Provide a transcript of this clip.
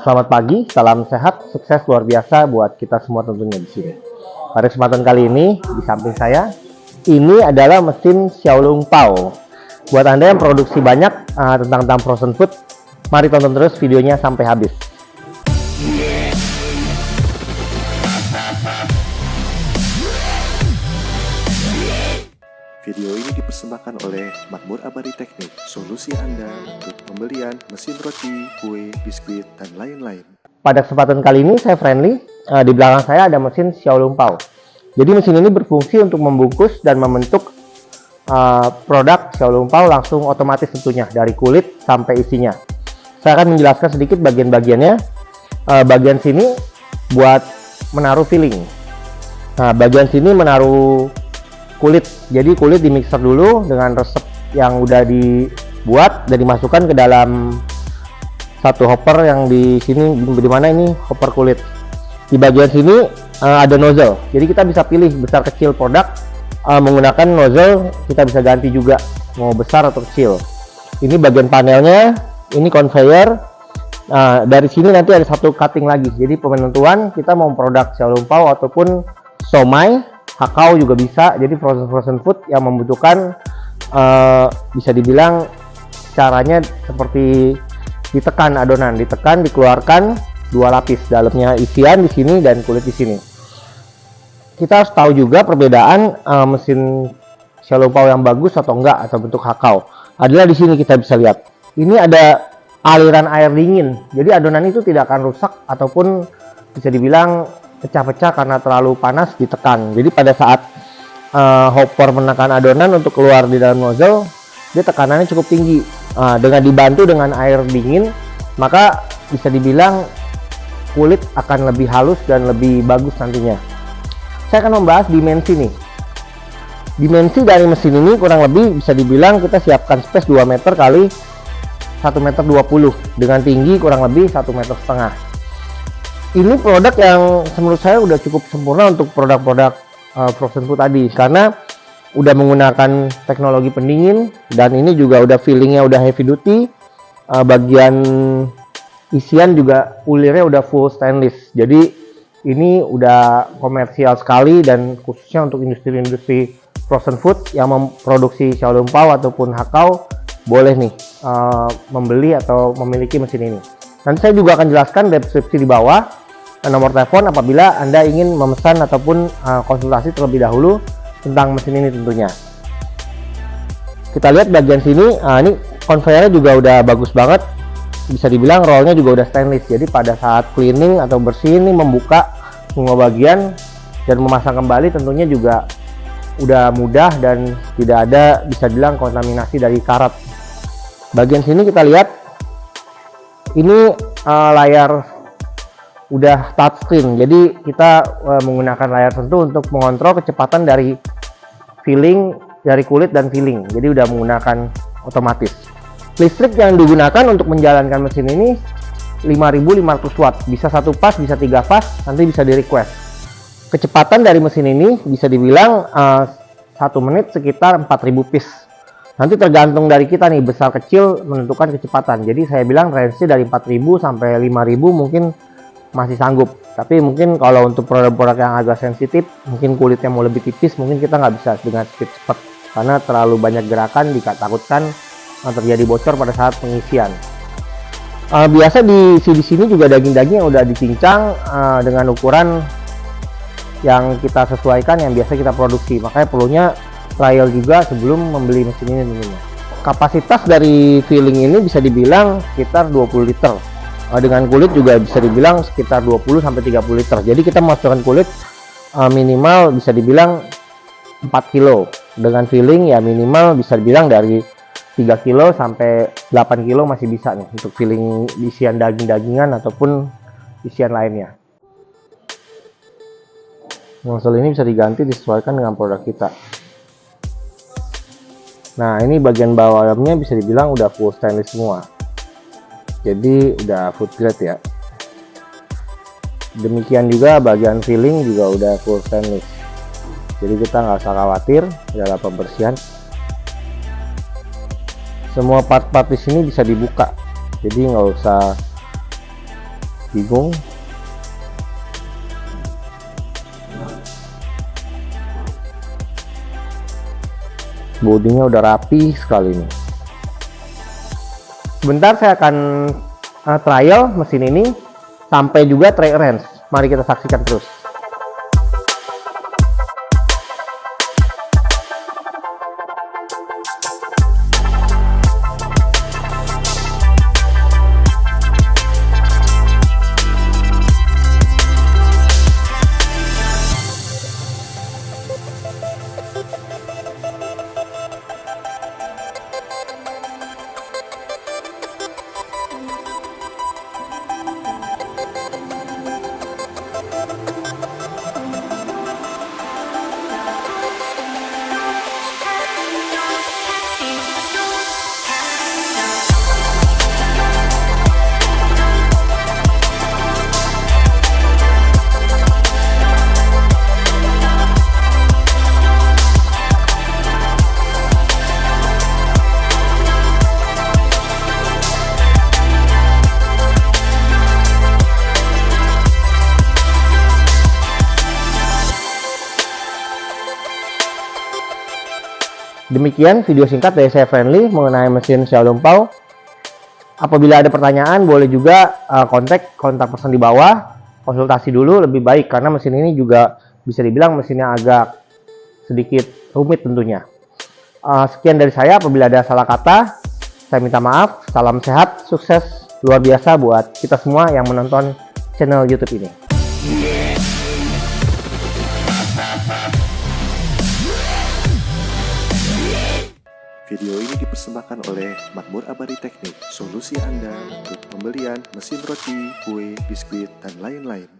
Selamat pagi, salam sehat, sukses luar biasa buat kita semua tentunya di sini. Pada kesempatan kali ini, di samping saya, ini adalah mesin Xiaolong Pao. Buat Anda yang produksi banyak tentang frozen food, mari tonton terus videonya sampai habis. Video ini dipersembahkan oleh Makmur Abadi Teknik, solusi Anda untuk pembelian mesin roti, kue, biskuit, dan lain-lain. Pada kesempatan kali ini saya friendly, di belakang saya ada mesin Xiaolong Pao. Jadi mesin ini berfungsi untuk membungkus dan membentuk produk Xiaolong Pao langsung otomatis tentunya, dari kulit sampai isinya. Saya akan menjelaskan sedikit bagian-bagiannya. Bagian sini buat menaruh filling. Nah, bagian sini menaruh kulit. Jadi kulit di mixer dulu dengan resep yang udah dibuat dan dimasukkan ke dalam satu hopper yang di sini, di mana ini hopper kulit. Di bagian sini ada nozzle. Jadi kita bisa pilih besar kecil produk menggunakan nozzle. Kita bisa ganti juga mau besar atau kecil. Ini bagian panelnya, ini conveyor. Dari sini nanti ada satu cutting lagi. Jadi penentuan kita mau produk Xiaolong Pao ataupun somai, hakau juga bisa. Jadi frozen food yang membutuhkan bisa dibilang caranya seperti ditekan adonan, ditekan, dikeluarkan dua lapis, dalamnya isian di sini dan kulit di sini. Kita harus tahu juga perbedaan mesin Xiaolong Pao yang bagus atau enggak atau bentuk hakau adalah di sini kita bisa lihat. Ini ada aliran air dingin. Jadi adonan itu tidak akan rusak ataupun bisa dibilang pecah-pecah karena terlalu panas ditekan. Jadi pada saat hopper menekan adonan untuk keluar di dalam nozzle, dia tekanannya cukup tinggi. Dengan dibantu dengan air dingin, maka bisa dibilang kulit akan lebih halus dan lebih bagus nantinya. Saya akan membahas dimensi nih. Dimensi dari mesin ini kurang lebih bisa dibilang kita siapkan space 2 meter kali 1,20 meter dengan tinggi kurang lebih 1,5 meter. Ini produk yang menurut saya udah cukup sempurna untuk produk-produk frozen food tadi, karena udah menggunakan teknologi pendingin dan ini juga udah fillingnya udah heavy duty. Bagian isian juga ulirnya udah full stainless. Jadi ini udah komersial sekali dan khususnya untuk industri-industri frozen food yang memproduksi Xiaolong Pao ataupun hakau boleh nih membeli atau memiliki mesin ini. Nanti saya juga akan jelaskan deskripsi di bawah nomor telepon apabila Anda ingin memesan ataupun konsultasi terlebih dahulu tentang mesin ini tentunya. Kita lihat bagian sini, ini conveyornya juga udah bagus banget. Bisa dibilang rollnya juga udah stainless. Jadi pada saat cleaning atau bersih ini membuka semua bagian dan memasang kembali tentunya juga udah mudah dan tidak ada bisa dibilang kontaminasi dari karat. Bagian sini kita lihat ini layar udah touchscreen, jadi kita menggunakan layar sentuh untuk mengontrol kecepatan dari filling, dari kulit dan filling. Jadi udah menggunakan otomatis. Listrik yang digunakan untuk menjalankan mesin ini 5.500 watt, bisa 1 pas, bisa 3 pas, nanti bisa di request. Kecepatan dari mesin ini bisa dibilang 1 menit sekitar 4.000 piece. Nanti tergantung dari kita nih, besar kecil menentukan kecepatan. Jadi saya bilang range-nya dari 4.000 sampai 5.000 mungkin masih sanggup. Tapi mungkin kalau untuk produk-produk yang agak sensitif, mungkin kulitnya mau lebih tipis, mungkin kita nggak bisa dengan speed cepat karena terlalu banyak gerakan, ditakutkan terjadi bocor pada saat pengisian. Biasa di sini juga daging-daging yang udah dicincang dengan ukuran yang kita sesuaikan, yang biasa kita produksi. Makanya perlunya trial juga sebelum membeli mesin ini tentunya. Kapasitas dari filling ini bisa dibilang sekitar 20 liter. Dengan kulit juga bisa dibilang sekitar 20 sampai 30 liter. Jadi kita memasukkan kulit minimal bisa dibilang 4 kilo. Dengan filling ya minimal bisa dibilang dari 3 kilo sampai 8 kilo masih bisa nih untuk filling isian daging-dagingan ataupun isian lainnya. Nozzle ini bisa diganti disesuaikan dengan produk kita. Nah, ini bagian bawahnya bisa dibilang udah full stainless semua. Jadi udah food grade ya. Demikian juga bagian filling juga udah full stainless. Jadi kita nggak usah khawatir dalam pembersihan. Semua part-part di sini bisa dibuka. Jadi nggak usah Bingung. Bodinya udah rapi sekali nih. Sebentar saya akan trial mesin ini sampai juga track range. Mari kita saksikan terus. Demikian video singkat dari saya Friendly mengenai mesin Xiao Long Pao. Apabila ada pertanyaan boleh juga kontak person di bawah, konsultasi dulu lebih baik karena mesin ini juga bisa dibilang mesinnya agak sedikit rumit tentunya. Sekian dari saya, apabila ada salah kata saya minta maaf. Salam sehat, sukses luar biasa buat kita semua yang menonton channel YouTube ini. Video ini dipersembahkan oleh Makmur Abadi Teknik, solusi Anda untuk pembelian mesin roti, kue, biskuit, dan lain-lain.